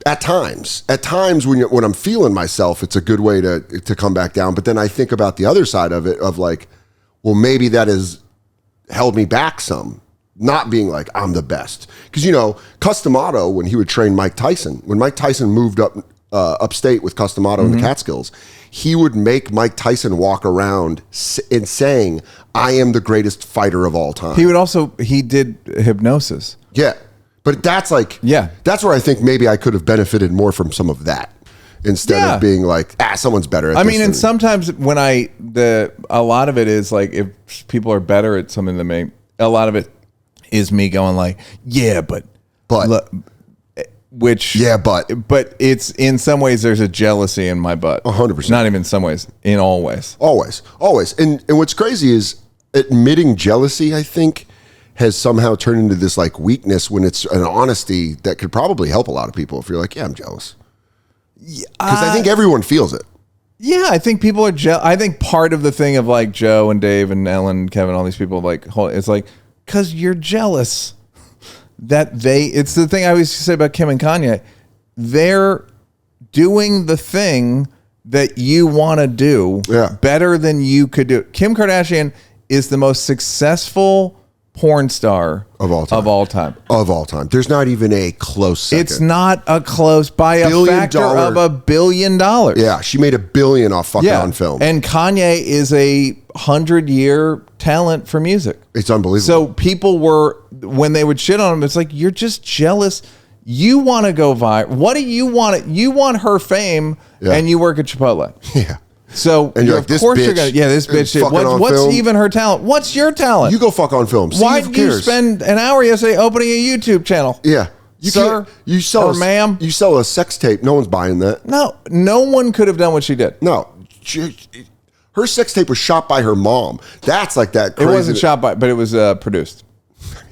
At times when I'm feeling myself, it's a good way to come back down. But then I think about the other side of it, of like, well, maybe that has held me back some, not being like, I'm the best. Because, Customato, when he would train Mike Tyson, when Mike Tyson moved upstate with Customato in the Catskills, he would make Mike Tyson walk around and saying, I am the greatest fighter of all time. He did hypnosis. Yeah. But that's like, that's where I think maybe I could have benefited more from some of that instead of being like, someone's better at this. I mean, and sometimes when a lot of it is like, if people are better at something than me, a lot of it is me going like, but it's in some ways there's a jealousy in my butt. 100%. Not even in some ways, in all ways. Always. And what's crazy is admitting jealousy, I think, has somehow turned into this like weakness when it's an honesty that could probably help a lot of people if you're like, I'm jealous. Because I think everyone feels it. Yeah, I think people are jealous. I think part of the thing of like Joe and Dave and Ellen and Kevin, all these people, like, it's like, because you're jealous that it's the thing I always say about Kim and Kanye. They're doing the thing that you want to do better than you could do. Kim Kardashian is the most successful porn star of all time. There's not even a close second. It's not a close by a factor of $1 billion. Yeah, she made $1 billion off fucking on film. And Kanye is a 100-year talent for music. It's unbelievable. So people when they would shit on him, it's like, you're just jealous. You want to go viral. What do you want? You want her fame, and you work at Chipotle. Yeah. So and you're like, this bitch, this bitch. What's even her talent? What's your talent? You go fuck on film. Why did you spend an hour yesterday opening a YouTube channel? Yeah, you sell ma'am. You sell a sex tape. No one's buying that. No one could have done what she did. No, her sex tape was shot by her mom. That's like that. Crazy. It wasn't shot by, but it was produced.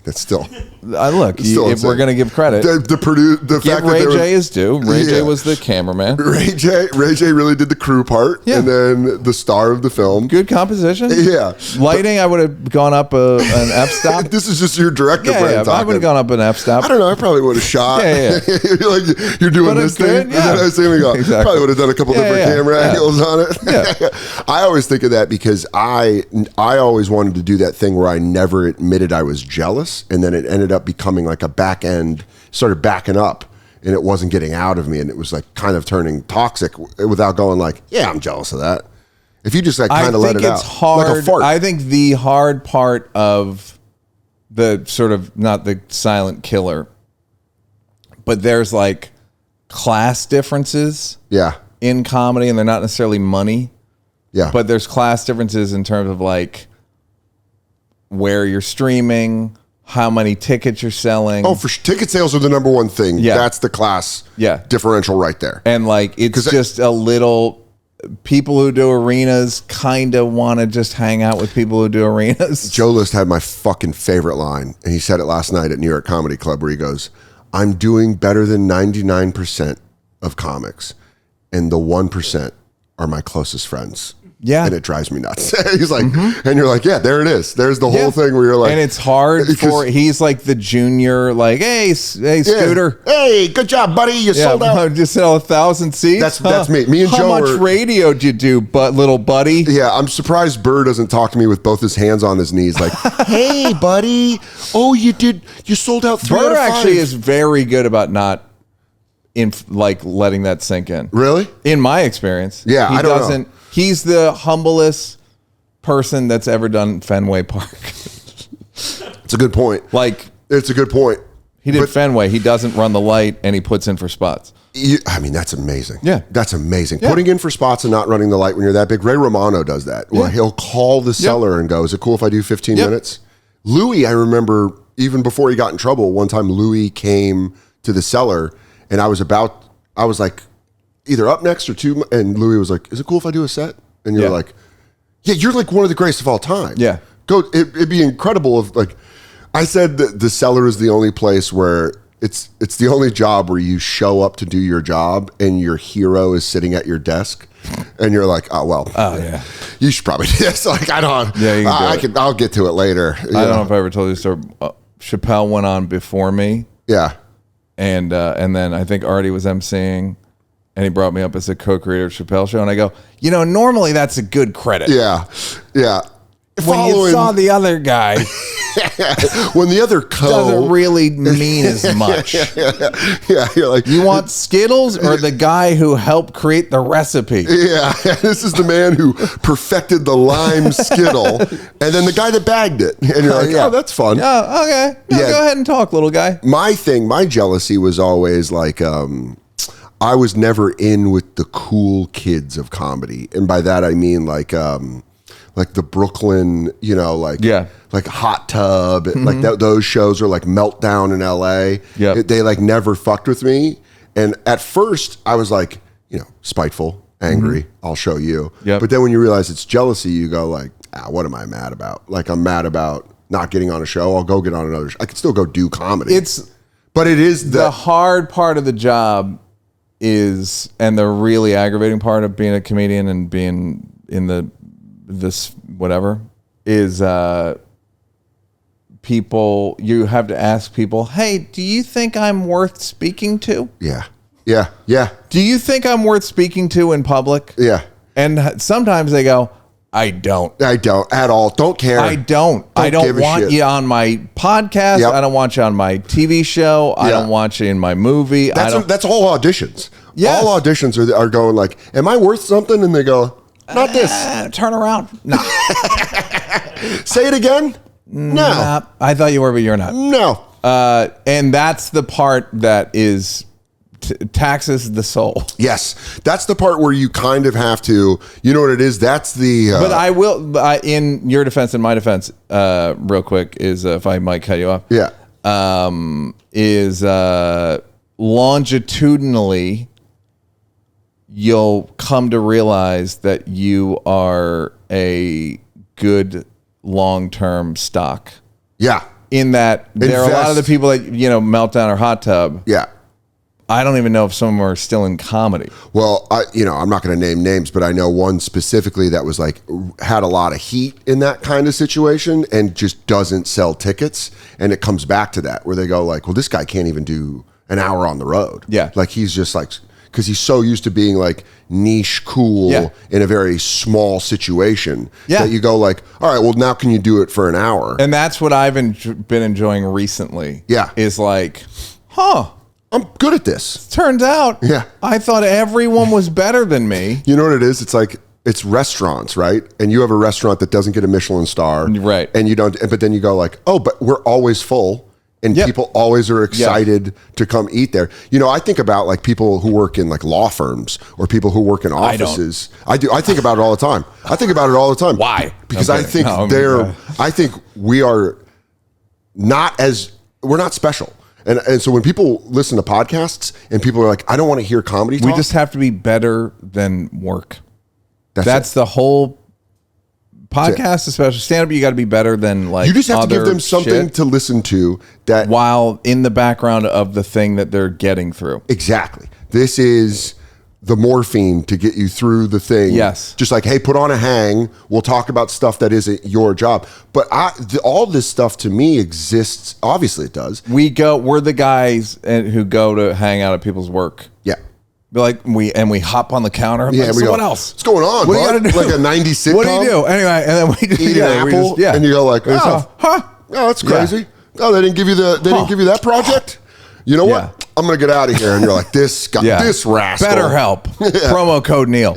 That's still. Look, if we're gonna give credit, the fact Ray J is due. Ray J was the cameraman. Ray J really did the crew part, and then the star of the film. Good composition. Yeah, lighting. I would have gone up an f stop. This is just your director. Yeah, I would have gone up an f stop. I don't know. I probably would have shot. You're doing this thing. Exactly. Probably would have done a couple different camera angles on it. Yeah. I always think of that because I always wanted to do that thing where I never admitted I was jealous. And then it ended up becoming like a back end, started backing up, and it wasn't getting out of me, and it was like kind of turning toxic without going like, yeah, I'm jealous of that. If you just like kind of let it out, it's hard. Like a fart. I think the hard part of the sort of, not the silent killer, but there's like class differences in comedy, and they're not necessarily money. Yeah. But there's class differences in terms of like where you're streaming, how many tickets you're selling. Oh, ticket sales are the number one thing. Yeah. That's the class differential right there. And like, it's just a little, people who do arenas kind of want to just hang out with people who do arenas. Joe List had my fucking favorite line, and he said it last night at New York Comedy Club, where he goes, I'm doing better than 99% of comics, and the 1% are my closest friends. Yeah. And it drives me nuts. He's like, and you're like, yeah, there it is. There's the whole thing where you're like, and it's hard he's like the junior, like, hey, Scooter. Hey, good job, buddy. You sold out. Just sell 1,000 seats. That's me. Me and Joe. How much radio did you do, little buddy? Yeah, I'm surprised Burr doesn't talk to me with both his hands on his knees, like, hey, buddy. Oh, you sold out 3 Burr out of 5. actually is very good about not in like letting that sink in. Really? In my experience. Yeah, I don't know. He's the humblest person that's ever done Fenway Park. It's a good point. Like, it's a good point. He did Fenway. He doesn't run the light, and he puts in for spots. I mean, that's amazing. Yeah. That's amazing. Yeah. Putting in for spots and not running the light when you're that big. Ray Romano does that. Well, he'll call the seller and go, is it cool if I do 15 minutes? Louis, I remember, even before he got in trouble, one time Louis came to the cellar, and I was like, either up next or two, and Louis was like, is it cool if I do a set? And you're like, yeah, you're like one of the greatest of all time. Yeah. Go. It'd be incredible if, like, I said that the cellar is the only place where it's the only job where you show up to do your job and your hero is sitting at your desk and you're like, oh, well, you should probably do this. Like, I don't, I'll get to it later. I don't know if I ever told you this story. Chappelle went on before me. Yeah. And then I think Artie was emceeing, and he brought me up as a co-creator of Chappelle Show. And I go, normally that's a good credit. Yeah. Yeah. When you saw the other guy, when the other doesn't really mean as much. You're like, you want Skittles or the guy who helped create the recipe? Yeah, this is the man who perfected the lime Skittle, and then the guy that bagged it. And you're like, oh, that's fun. Oh, okay. No, go ahead and talk, little guy. My jealousy was always like, I was never in with the cool kids of comedy, and by that I mean like the Brooklyn, like Hot Tub, like those shows, are like Meltdown in LA. Yeah, they like never fucked with me. And at first I was like, spiteful, angry, I'll show you. Yep. But then when you realize it's jealousy, you go like, what am I mad about? Like, I'm mad about not getting on a show. I'll go get on another show. I can still go do comedy. But it is the hard part of the job and the really aggravating part of being a comedian and being in this whatever is people, you have to ask people, hey, do you think I'm worth speaking to? Yeah. Do you think I'm worth speaking to in public? Yeah. And sometimes they go, I don't at all. Don't care. I don't want you on my podcast. Yep. I don't want you on my TV show. I don't want you in my movie. That's all auditions. Yes. All auditions are going like, am I worth something? And they go, not this. Turn around. No. Say it again. No. Nah, I thought you were, but you're not. No. And that's the part that is taxes the soul. Yes. That's the part where you kind of have to, you know what it is? That's the... but I will, in your defense and my defense, real quick, is if I might cut you off. Yeah. Is longitudinally, you'll come to realize that you are a good long-term stock. Yeah. In that there are a lot of the people that, Meltdown or Hot Tub. Yeah. I don't even know if some of them are still in comedy. Well, I'm not going to name names, but I know one specifically that was like, had a lot of heat in that kind of situation and just doesn't sell tickets. And it comes back to that where they go like, well, this guy can't even do an hour on the road. Yeah. Like he's just like, because he's so used to being like niche cool in a very small situation that you go like, all right, well, now can you do it for an hour? And that's what I've been enjoying recently. Yeah. Is like, I'm good at this. Turns out, I thought everyone was better than me. You know what it is? It's like, it's restaurants, right? And you have a restaurant that doesn't get a Michelin star. Right. And you don't, but then you go like, oh, but we're always full. And people always are excited to come eat there. I think about like people who work in like law firms or people who work in offices. I do. I think about it all the time. Why? Because I think I think we are we're not special. And so when people listen to podcasts and people are like, I don't want to hear comedy talk. We just have to be better than work. That's the whole podcast, especially stand-up. You got to be better than like. You just have to give them something to listen to that while in the background of the thing that they're getting through. Exactly. This is the morphine to get you through the thing. Yes. Just like, hey, put on a hang. We'll talk about stuff that isn't your job. But all this stuff to me exists. Obviously, it does. We're the guys who go to hang out at people's work. Yeah. Like we hop on the counter. And we what go, else? What's going on? What do you got to do? Like a 90s sitcom. What do you do? Anyway, and then we just eat an apple. And you go like, oh, that's crazy. Yeah. Oh, they didn't give you that project. you know what? I'm going to get out of here. And you're like, this rascal. BetterHelp. Promo code Neal.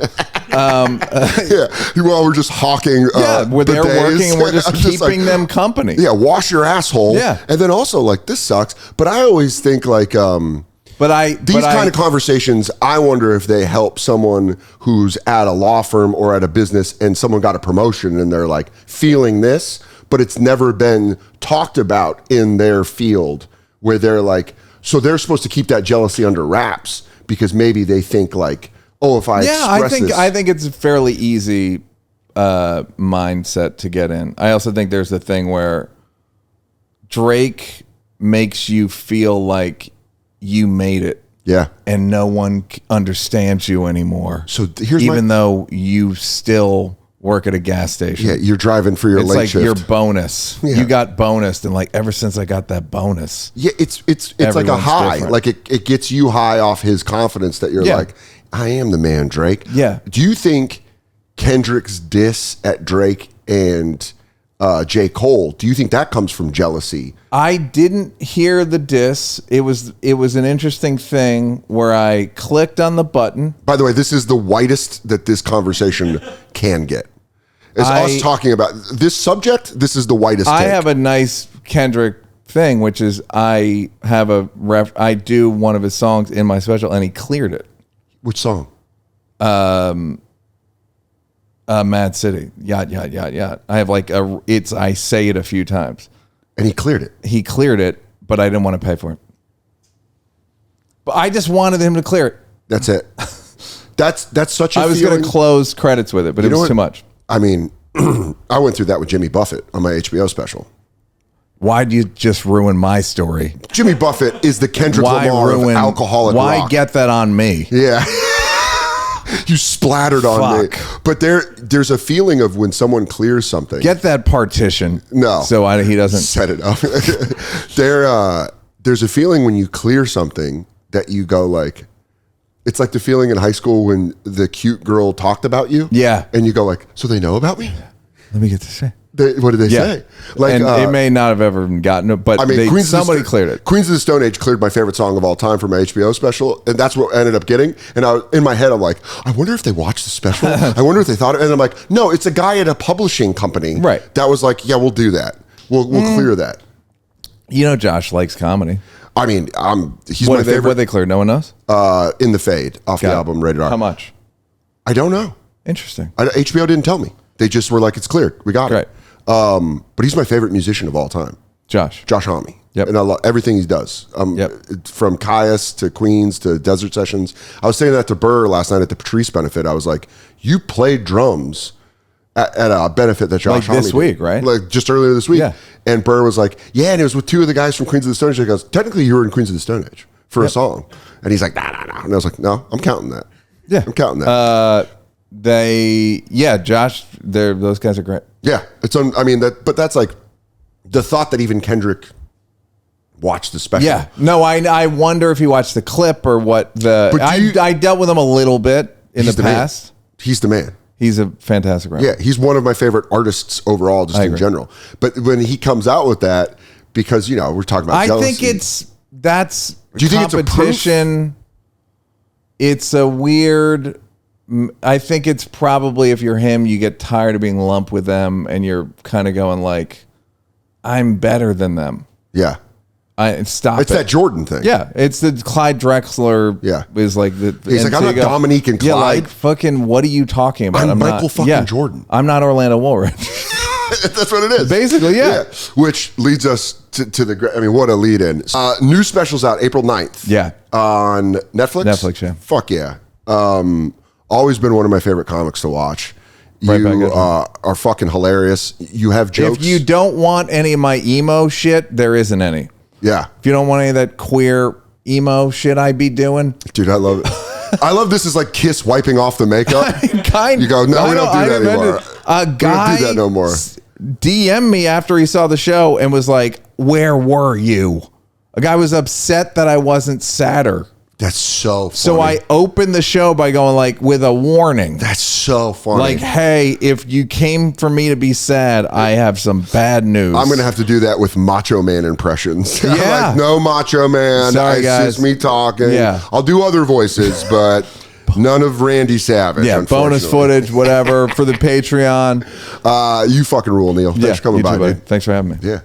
While we're just hawking. Where they're working and we're just keeping them company. Yeah, wash your asshole. Yeah. And then also, like, this sucks. But I always think, like, these kind of conversations, I wonder if they help someone who's at a law firm or at a business and someone got a promotion and they're, like, feeling this, but it's never been talked about in their field where they're like, so they're supposed to keep that jealousy under wraps because maybe they think like, oh, if I express this. I think it's a fairly easy mindset to get in. I also think there's the thing where Drake makes you feel like you made it. Yeah. And no one understands you anymore. So even though you still work at a gas station. Yeah, you're driving for your late shift. It's like your bonus. Yeah. You got bonused, and like ever since I got that bonus. Yeah, it's like a high. Different. Like it gets you high off his confidence that you're like, I am the man, Drake. Yeah. Do you think Kendrick's diss at Drake and J. Cole, do you think that comes from jealousy? I didn't hear the diss. It was an interesting thing where I clicked on the button. By the way, this is the whitest that this conversation can get. As us talking about this subject, this is the whitest I take. have a nice Kendrick thing, which is I do one of his songs in my special, and he cleared it. Which song? Mad City. Yacht. I have like I say it a few times. And he cleared it. He cleared it, but I didn't want to pay for it. But I just wanted him to clear it. That's it. That's such a I was going to close credits with it, but it was too much. I mean, I went through that with Jimmy Buffett on my HBO special. Why'd you just ruin my story? Jimmy Buffett is the Kendrick Lamarr of alcoholic rock. Why get that on me? Yeah. You splattered on me. But there's a feeling of when someone clears something. Get that partition. No. So he doesn't. Set it up. There's a feeling when you clear something that you go like, it's like the feeling in high school when the cute girl talked about you. Yeah. And you go like, so they know about me? Let me get to say. What did they say? Like, and it may not have ever gotten it, but somebody cleared it. Queens of the Stone Age cleared my favorite song of all time from my HBO special, and that's what I ended up getting. And in my head, I'm like, I wonder if they watched the special. I wonder if they thought it. And I'm like, no, it's a guy at a publishing company that was like, yeah, we'll do that. We'll clear that. You know, Josh likes comedy. I mean, he's my favorite. What they cleared? No one knows? In the Fade, off the album Rated R. How much? I don't know. Interesting. HBO didn't tell me. They just were like, it's cleared. We got it. But he's my favorite musician of all time. Josh Homme. Yep. And I love everything he does. From Caius to Queens to Desert Sessions. I was saying that to Burr last night at the Patrice benefit. I was like, you played drums at a benefit that Josh Homme this week, right? Like just earlier this week. Yeah. And Burr was like, yeah, and it was with two of the guys from Queens of the Stone Age. He goes, technically you were in Queens of the Stone Age for a song. And he's like, nah. And I was like, no, I'm counting that. Yeah. I'm counting that. Josh, those guys are great. Yeah, but that's like the thought that even Kendrick watched the special. Yeah, no, I wonder if he watched the clip or what I dealt with him a little bit in the past. He's the man. He's a fantastic rapper. Yeah, he's one of my favorite artists overall, just in general. But when he comes out with that, because we're talking about jealousy. I think that's do you think competition. It's a weird. I think it's probably if you're him, you get tired of being lumped with them, and you're kind of going like, "I'm better than them." Yeah, It's that Jordan thing. Yeah, it's the Clyde Drexler. Yeah, is like he's like, I'm not Dominique and Clyde. Yeah, like fucking. What are you talking about? I'm Michael fucking Jordan. I'm not Orlando Woolridge. That's what it is. Basically, yeah. Which leads us to the. I mean, what a lead in. New specials out April 9th. Yeah, on Netflix. Netflix, yeah. Fuck yeah. Always been one of my favorite comics to watch. You are fucking hilarious. You have jokes. If you don't want any of my emo shit, there isn't any. Yeah. If you don't want any of that queer emo shit I be doing. Dude, I love it. I love this is like Kiss wiping off the makeup. You go, no, we don't do that anymore. A guy we don't do that no more. DM'd me after he saw the show and was like, where were you? A guy was upset that I wasn't sadder. That's so funny. So I open the show by going like with a warning. That's so funny. Like, hey, if you came for me to be sad, I have some bad news. I'm going to have to do that with Macho Man impressions. Yeah. Like, no Macho Man. Sorry, guys. It's just me talking. Yeah. I'll do other voices, but none of Randy Savage. Yeah, bonus footage, whatever, for the Patreon. You fucking rule, Neal. Thanks for coming by, too, dude. Thanks for having me. Yeah.